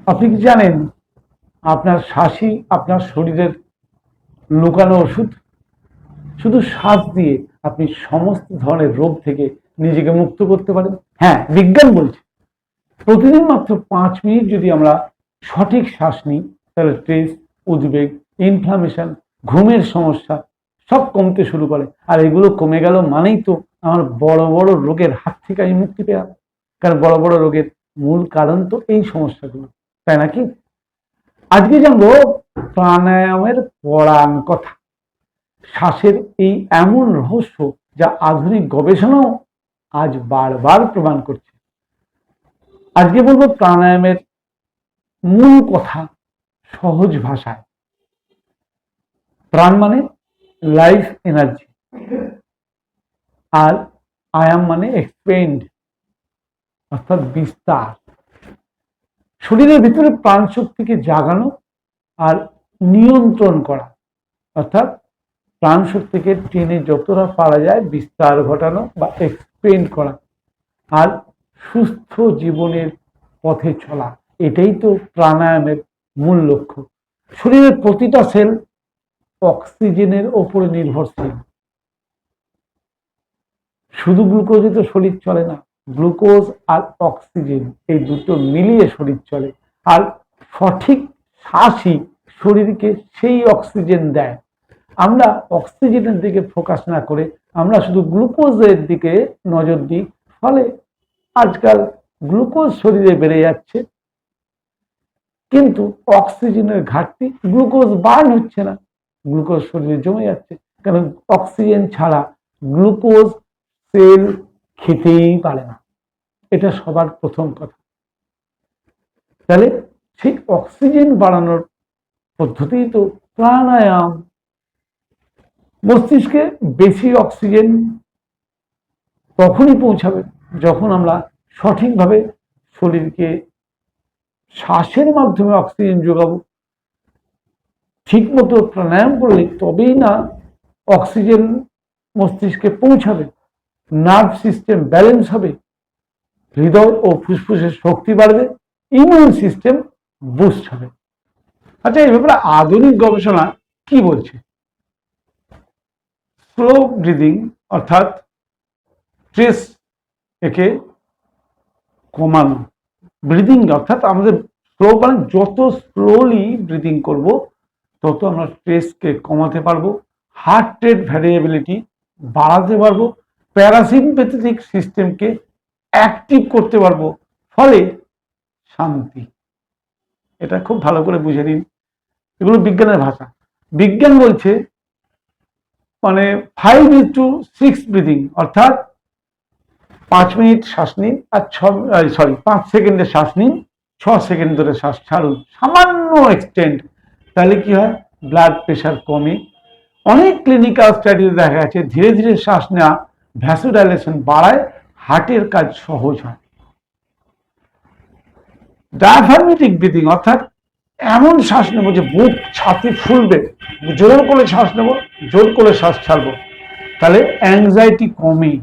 আপনি কি জানেন আপনার শ্বাসই আপনার শরীরের লুকানো ওষুধ? শুধু শ্বাস দিয়ে আপনি সমস্ত ধরনের রোগ থেকে নিজেকে মুক্ত করতে পারেন। হ্যাঁ, বিজ্ঞান বলছে প্রতিদিন মাত্র 5 মিনিট যদি আমরা সঠিক শ্বাস নিই তাহলে স্ট্রেস, উদ্বেগ, ইনফ্লামেশন, ঘুমের সমস্যা সব কমতে শুরু করে। আর এগুলো কমে গেল মানেই তো আমার বড় বড় রোগের হাত থেকে আমি মুক্তি পেলাম। কারণ বড় বড় রোগের মূল কারণ তো এই সমস্যাগুলো, তাই নাকি? আজকে জানবো প্রাণায়ামের পড়ান কথা, শ্বাসের এই এমন রহস্য যা আধুনিক গবেষণাও আজ বারবার প্রমাণ করছে। আজকে বলবো প্রাণায়ামের মূল কথা সহজ ভাষায়। প্রাণ মানে লাইফ এনার্জি, আর আয়াম মানে এক্সপেন্ড অর্থাৎ বিস্তার। শরীরের ভিতরে প্রাণ শক্তিকে জাগানো আর নিয়ন্ত্রণ করা, অর্থাৎ প্রাণ শক্তিকে টেনে যতটা পারা যায় বিস্তার ঘটানো বা এক্সপেন্ড করা, আর সুস্থ জীবনের পথে চলা, এটাই তো প্রাণায়ামের মূল লক্ষ্য। শরীরের প্রতিটা সেল অক্সিজেনের ওপরে নির্ভরশীল। শুধু গ্লুকোজে তো শরীর চলে না, গ্লুকোজ আর অক্সিজেন এই দুটো মিলিয়ে শরীর চলে। আর সঠিক শ্বাসই শরীরকে সেই অক্সিজেন দেয়। আমরা অক্সিজেনের দিকে ফোকাস না করে আমরা শুধু গ্লুকোজের দিকে নজর দিই, ফলে আজকাল গ্লুকোজ শরীরে বেড়ে যাচ্ছে, কিন্তু অক্সিজেনের ঘাটতি, গ্লুকোজ বার্ন হচ্ছে না, গ্লুকোজ শরীরে জমে যাচ্ছে। কারণ অক্সিজেন ছাড়া গ্লুকোজ সেল খেতেই পারে না, এটা সবার প্রথম কথা। তাহলে সেই অক্সিজেন বাড়ানোর পদ্ধতি তো প্রাণায়াম। মস্তিষ্কে বেশি অক্সিজেন তখনই পৌঁছাবে যখন আমরা সঠিকভাবে শরীরকে শ্বাসের মাধ্যমে অক্সিজেন যোগাবো। ঠিক মতো প্রাণায়াম করলে তবেই না অক্সিজেন মস্তিষ্কে পৌঁছাবে, নার্ভ সিস্টেম ব্যালেন্স হবে, হৃদয় ও ফুসফুসের শক্তি বাড়বে, ইমিউন সিস্টেম বুস্ট হবে। আচ্ছা, এই ব্যাপারে আধুনিক গবেষণা কি বলছে? স্লো ব্রিদিং অর্থাৎ স্ট্রেস একে কমানো, ব্রিদিং অর্থাৎ আমাদের স্লো মানে যত স্লোলি ব্রিদিং করব তত আমরা স্ট্রেসকে কমাতে পারবো, হার্ট রেট ভ্যারিয়েবিলিটি বাড়াতে পারবো, প্যারাসিম্প্যাথেটিক সিস্টেমকে অ্যাক্টিভ করতে পারবো, ফলে শান্তি। এটা খুব ভালো করে বুঝে নিন, এগুলো বিজ্ঞানের ভাষা। বিজ্ঞান বলছে মানে 5:6 ব্রিদিং, অর্থাৎ 5 মিনিট শ্বাস নিন আর 5 সেকেন্ডের শ্বাস নিন, 6 সেকেন্ড ধরে শ্বাস ছাড়ুন, সামান্য এক্সটেন্ড। তাহলে কি হয়? ব্লাড প্রেশার কমে। অনেক ক্লিনিক্যাল স্টাডিতে দেখা গেছে ধীরে ধীরে শ্বাস নেওয়া ভ্যাসোডাইলেশন বাড়ায়, হার্টের কাজ সহজ হয়। ডায়াফ্রাগমেটিক ব্রিদিং অর্থাৎ এমন শ্বাস নেব যে বুক ছাতি ফুলবে, জোর করে শ্বাস নেব, জোর করে শ্বাস ছাড়বো, তাহলে অ্যাংজাইটি কমে।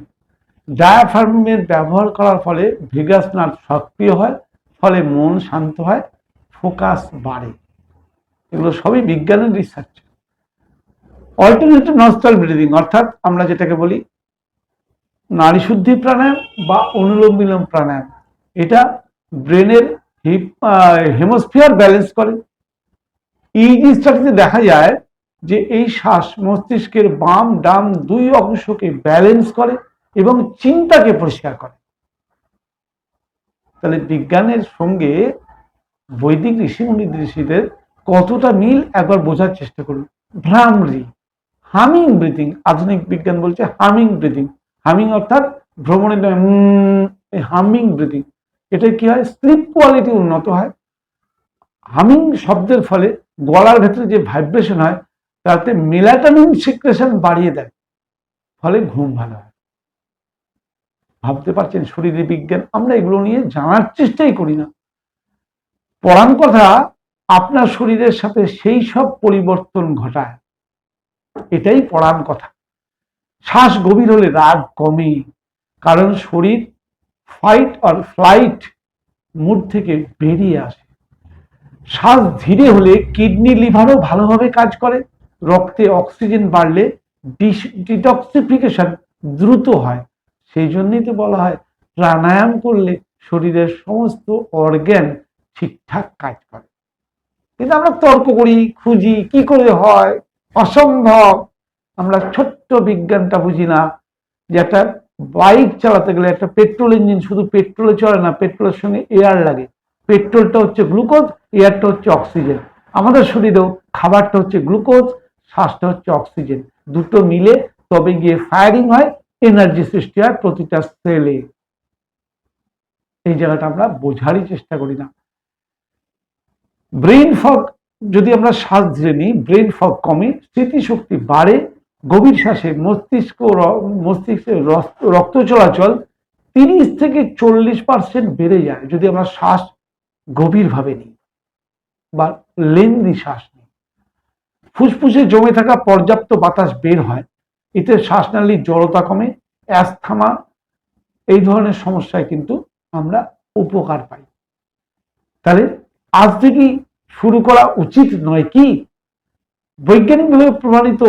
ডায়াফ্রামের ব্যবহার করার ফলে ভেগাস নার্ভ সক্রিয় হয়, ফলে মন শান্ত হয়, ফোকাস বাড়ে। এগুলো সবই বিজ্ঞানের রিসার্চ। অল্টারনেটিভ নস্টাল ব্রিদিং অর্থাৎ আমরা যেটাকে বলি নাড়ি শুদ্ধি প্রাণায়াম বা অনুলোম বিলোম প্রাণায়াম, এটা ব্রেনের হেমোস্ফিয়ার ব্যালেন্স করে। ইজি স্টাডিতে দেখা যায় যে এই শ্বাস মস্তিষ্কের বাম ডাম দুই অংশকে ব্যালেন্স করে এবং চিন্তাকে পরিষ্কার করে। তাহলে বিজ্ঞানের সঙ্গে বৈদিক ঋষিমুনি ঋষিদের কতটা মিল একবার বোঝার চেষ্টা করুন। ভ্রামরি, হামিং ব্রিদিং, আধুনিক বিজ্ঞান বলছে হামিং ব্রিদিং। হামিং অর্থাৎ ভ্রমণের হামিং ব্রিদিং, এটা কি হয়? স্লিপ কোয়ালিটি উন্নত হয়। হামিং শব্দের ফলে গলার ভেতরে যে ভাইব্রেশন হয় তাতে মেলাটোনিন সিক্রেশন বাড়িয়ে দেয়, ফলে ঘুম ভালো হয়। ভাবতে পারছেন শরীরে বিজ্ঞান, আমরা এগুলো নিয়ে জানার চেষ্টাই করি না। পড়ান কথা আপনার শরীরের সাথে সেই সব পরিবর্তন ঘটায়, এটাই পড়ান কথা। শ্বাস গভীর হলে রাগ কমে, কারণ শরীর ফাইট অর ফ্লাইট মুড থেকে বেরিয়ে আসে। শ্বাস ধীরে হলে কিডনি লিভারও ভালোভাবে কাজ করে, রক্তে অক্সিজেন বাড়লে ডিটক্সিফিকেশন দ্রুত হয়। সেই জন্যই তো বলা হয় প্রাণায়াম করলে শরীরের সমস্ত অর্গান ঠিকঠাক কাজ করে। কিন্তু আমরা তর্ক করি, খুঁজি, কি করে হয়, অসম্ভব। আমরা ছোট্ট বিজ্ঞানটা বুঝি না যে একটা বাইক চালাতে গেলে একটা পেট্রোল ইঞ্জিন শুধু পেট্রোলে চলে না, পেট্রোলের সঙ্গে এয়ার লাগে। পেট্রোলটা হচ্ছে গ্লুকোজ, এয়ারটা হচ্ছে অক্সিজেন। আমাদের শরীরেও খাবারটা হচ্ছে গ্লুকোজ, শ্বাসটা হচ্ছে অক্সিজেন। দুটো মিলে তবে গিয়ে ফায়ারিং হয়, এনার্জি সৃষ্টি হয় প্রতিটা সেলে। এই জায়গাটা আমরা বোঝারই চেষ্টা করি না। ব্রেইন ফগ, যদি আমরা শ্বাস ধীরে নিই ব্রেইন ফগ কমে, স্মৃতিশক্তি বাড়ে, গভীর শ্বাসে মস্তিষ্কে রক্ত চলাচল 30 থেকে 40% বেড়ে যায় যদি আমরা শ্বাস গভীরভাবে নিই বা লেন্দি শ্বাস নিই। ফুসফুসে জমে থাকা পর্যাপ্ত বাতাস বের হয়, এতে শ্বাসনালীর জড়তা কমে, অ্যাস্থমা এই ধরনের সমস্যায় কিন্তু আমরা উপকার পাই। তাহলে আজ থেকেই শুরু করা উচিত নয় কি? বৈজ্ঞানিকভাবে প্রমাণিত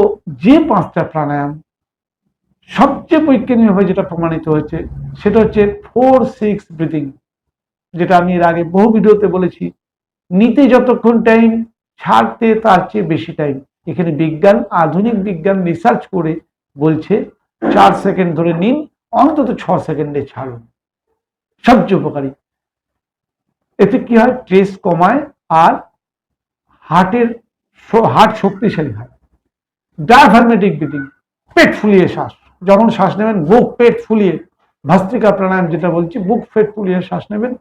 যে 5টা প্রাণায়াম, সবচেয়ে বৈজ্ঞানিকভাবে যেটা প্রমাণিত হয়েছে সেটা হচ্ছে 4-6 ব্রিদিং, যেটা আমি এর আগে বহু ভিডিওতে বলেছি। নিতে যতক্ষণ টাইম, ছাড়তে তার চেয়ে বেশি টাইম। এখানে বিজ্ঞান, আধুনিক বিজ্ঞান রিসার্চ করে বলছে 4 সেকেন্ড ধরে নিন, অন্তত 6 সেকেন্ডে ছাড়ুন। সবচেয়ে উপকারী। এতে কি হয়? স্ট্রেস কমায় আর হার্ট শক্তিশালী হয়। ডায়াফ্রাগমেটিক ব্রিদিং, পেট ফুলিয়ে শ্বাস। যখন শ্বাস নেবেন বুক পেট ফুলিয়ে, ভস্ত্রিকা প্রাণায়াম যেটা বলছি, বুক পেট ফুলিয়ে শ্বাস নেবেন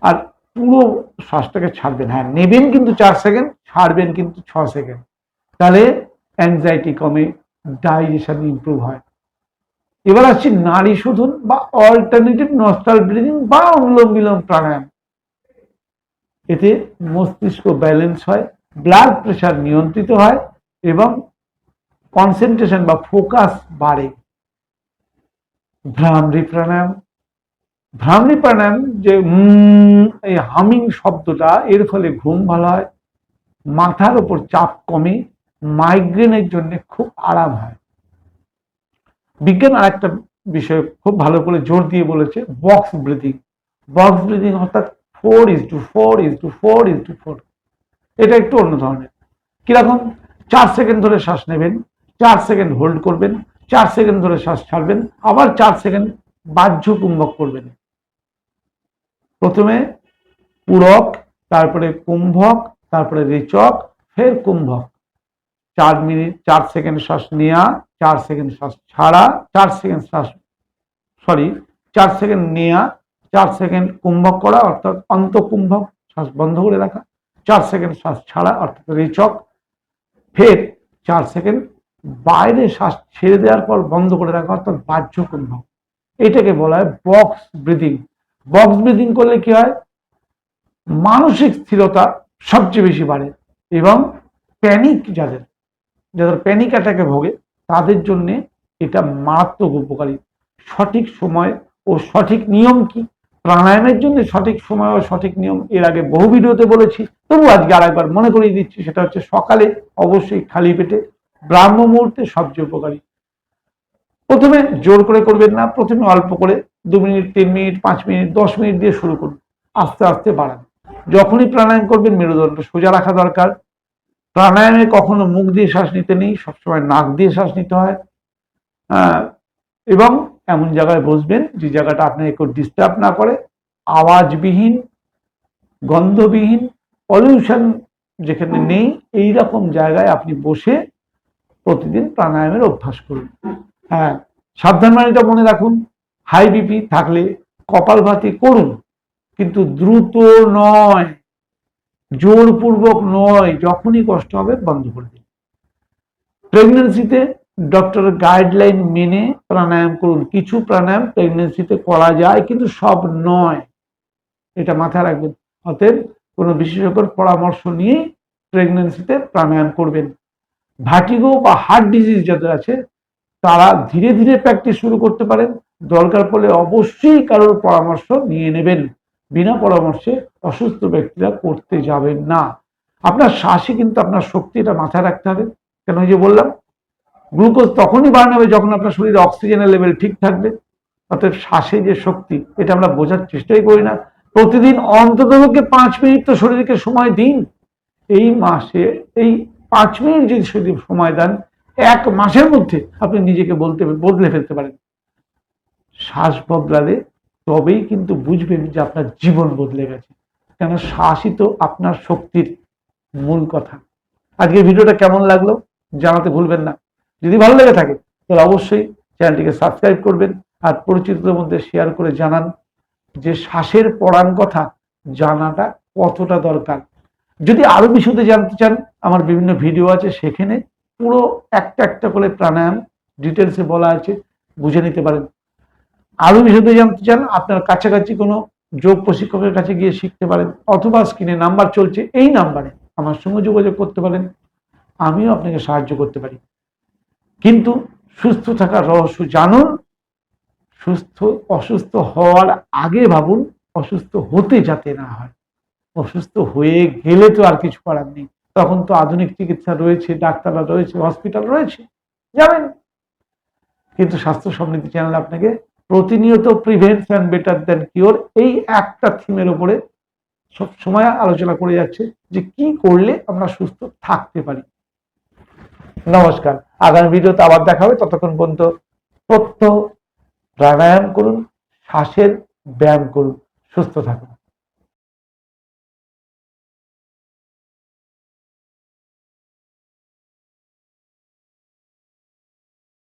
আর পুরো শ্বাসটাকে ছাড়বেন। হ্যাঁ, নেবেন কিন্তু 4 সেকেন্ড, ছাড়বেন কিন্তু 6 সেকেন্ড। তাহলে অ্যাংজাইটি কমে, ডাইজেশন ইমপ্রুভ হয়। এবার আসছি নাড়ি শোধন বা অল্টারনেটিভ নস্টাল ব্রিদিং বা অনুলোম বিলোম প্রাণায়াম। এতে মস্তিষ্ক ব্যালেন্স হয়, ব্লাড প্রেশার নিয়ন্ত্রিত হয় এবং কনসেন্ট্রেশন বা ফোকাস বাড়ে। ভ্রামরি প্রাণায়াম, ভ্রামরি প্রাণায়াম যে এই হামিং শব্দটা, এর ফলে ঘুম ভালো হয়, মাথার উপর চাপ কমে, মাইগ্রেনের জন্য খুব আরাম হয়। বিজ্ঞান আর একটা বিষয় খুব ভালো করে জোর দিয়ে বলেছে, বক্স ব্রিদিং। বক্স ব্রিদিং অর্থাৎ 4:4:4:4। এটা একটু অন্য ধরনের। কিরকম? 4 সেকেন্ড ধরে শ্বাস নেবেন, 4 সেকেন্ড হোল্ড করবেন, 4 সেকেন্ড ধরে শ্বাস ছাড়বেন, আবার 4 সেকেন্ড বাহ্য কুম্ভক করবেন। প্রথমে পূরক, তারপরে কুম্ভক, তারপরে রেচক, ফের কুম্ভক। 4 সেকেন্ড শ্বাস নেওয়া, 4 সেকেন্ড শ্বাস ছাড়া, 4 সেকেন্ড 4 সেকেন্ড নেওয়া, 4 সেকেন্ড কুম্ভক করা অর্থাৎ অন্তকুম্ভক, শ্বাস বন্ধ করে রাখা, 4 সেকেন্ড শ্বাস ছাড়া অর্থাৎ রেচক, ফের 4 সেকেন্ড বাইরে শ্বাস ছেড়ে দেওয়ার পর বন্ধ করে রাখা অর্থাৎ বাহ্য কুম্ভক। এটাকে বলা হয় বক্স ব্রিদিং। বক্স ব্রিদিং করলে কি হয়? মানসিক স্থিরতা সবচেয়ে বেশি বাড়ে এবং প্যানিক, যাদের প্যানিক অ্যাটাকে ভোগে তাদের জন্য এটা মারাত্মক উপকারী। সঠিক সময় ও সঠিক নিয়ম কি? প্রাণায়ামের জন্য সঠিক সময় ও সঠিক নিয়ম এর আগে বহু ভিডিওতে বলেছি, তবু আজকে আরেকবার মনে করিয়ে দিচ্ছি। সেটা হচ্ছে সকালে অবশ্যই খালি পেটে, ব্রাহ্ম মুহূর্তে সবচেয়ে উপকারী। প্রথমে জোর করে করবেন না, প্রথমে অল্প করে 2 মিনিট, 3 মিনিট, 5 মিনিট, 10 মিনিট দিয়ে শুরু করুন, আস্তে আস্তে বাড়ান। যখনই প্রাণায়াম করবেন মেরুদণ্ড সোজা রাখা দরকার। প্রাণায়ামে কখনো মুখ দিয়ে শ্বাস নিতে নেই, সবসময় নাক দিয়ে শ্বাস নিতে হয়। এবং এমন জায়গায় বসবেন যে জায়গাটা আপনাকে কেউ ডিস্টার্ব না করে, আওয়াজবিহীন, গন্ধবিহীন, পলিউশন যেখানে নেই, এই রকম জায়গায় আপনি বসে প্রতিদিন প্রাণায়ামের অভ্যাস করুন। হ্যাঁ, সাবধানবাণীটা মনে রাখুন, হাই বিপি থাকলে কপালভাতি করুন, কিন্তু দ্রুত নয়, জোরপূর্বক নয়। যখনই কষ্ট হবে বন্ধ করে দিন। প্রেগনেন্সিতে ডক্টরের গাইডলাইন মেনে প্রাণায়াম করুন। কিছু প্রাণায়াম প্রেগনেন্সিতে করা যায় কিন্তু সব নয়, এটা মাথায় রাখবেন। অতএব কোনো বিশেষজ্ঞের পরামর্শ নিয়ে প্রেগনেন্সিতে প্রাণায়াম করবেন। ভার্টিগো বা হার্ট ডিজিজ যাদের আছে তারা ধীরে ধীরে প্র্যাকটিস শুরু করতে পারেন, দরকার পড়লে অবশ্যই কারোর পরামর্শ নিয়ে নেবেন। বিনা পরামর্শে অসুস্থ ব্যক্তিরা করতে যাবেন না। আপনার শ্বাসই কিন্তু আপনার শক্তি, এটা মাথায় রাখতে হবে। কেন ওই যে বললাম, গ্লুকোজ তখনই বাড়ানো হবে যখন আপনার শরীরে অক্সিজেনের লেভেল ঠিক থাকবে। অর্থাৎ শ্বাসে যে শক্তি, এটা আমরা বোঝার চেষ্টাই করি না। প্রতিদিন অন্ততপক্ষে 5 মিনিট তো শরীরকে সময় দিন। এই মাসে এই 5 মিনিট যদি শরীর সময় দেন, 1 মাসের মধ্যে আপনি নিজেকে বদলে ফেলতে পারেন। শ্বাস বদলালে তবেই কিন্তু বুঝবেন যে আপনার জীবন বদলে গেছে। কেন শ্বাসই তো আপনার শক্তির মূল কথা। আজকের ভিডিওটা কেমন লাগলো জানাতে ভুলবেন না। যদি ভালো লেগে থাকে তাহলে অবশ্যই চ্যানেলটিকে সাবস্ক্রাইব করবেন আর পরিচিতদের মধ্যে শেয়ার করে জানান যে শ্বাসের পড়ান কথা জানাটা কতটা দরকার। যদি আরো বিশদে জানতে চান, আমার বিভিন্ন ভিডিও আছে, সেখানে পুরো একটা একটা করে প্রাণায়াম ডিটেলসে বলা আছে, বুঝে নিতে পারেন। আরো বিশদে জানতে চান, আপনার কাছাকাছি কোনো যোগ প্রশিক্ষকের কাছে গিয়ে শিখতে পারেন, অথবা স্ক্রিনে নাম্বার চলছে, এই নাম্বারে আমার সঙ্গে যোগাযোগ করতে পারেন। আমিও আপনাকে সাহায্য করতে পারি। কিন্তু সুস্থ থাকার রহস্য জানুন। অসুস্থ হওয়ার আগে ভাবুন, অসুস্থ হতে যাতে না হয়। অসুস্থ হয়ে গেলে তো আর কিছু করার নেই, তখন তো আধুনিক চিকিৎসা রয়েছে, ডাক্তাররা রয়েছে, হসপিটাল রয়েছে, যাবেন। কিন্তু স্বাস্থ্য সমৃদ্ধি চ্যানেল আপনাকে প্রতিনিয়ত প্রিভেনশন বেটার দ্যান কিওর এই একটা থিমের উপরে সব সময় আলোচনা করে যাচ্ছে যে কি করলে আমরা সুস্থ থাকতে পারি। নমস্কার, আগামী ভিডিওতে আবার দেখা হবে। ততক্ষণ পর্যন্ত প্রত্যহ প্রাণায়াম করুন, শ্বাসের ব্যায়াম করুন, সুস্থ থাকুন।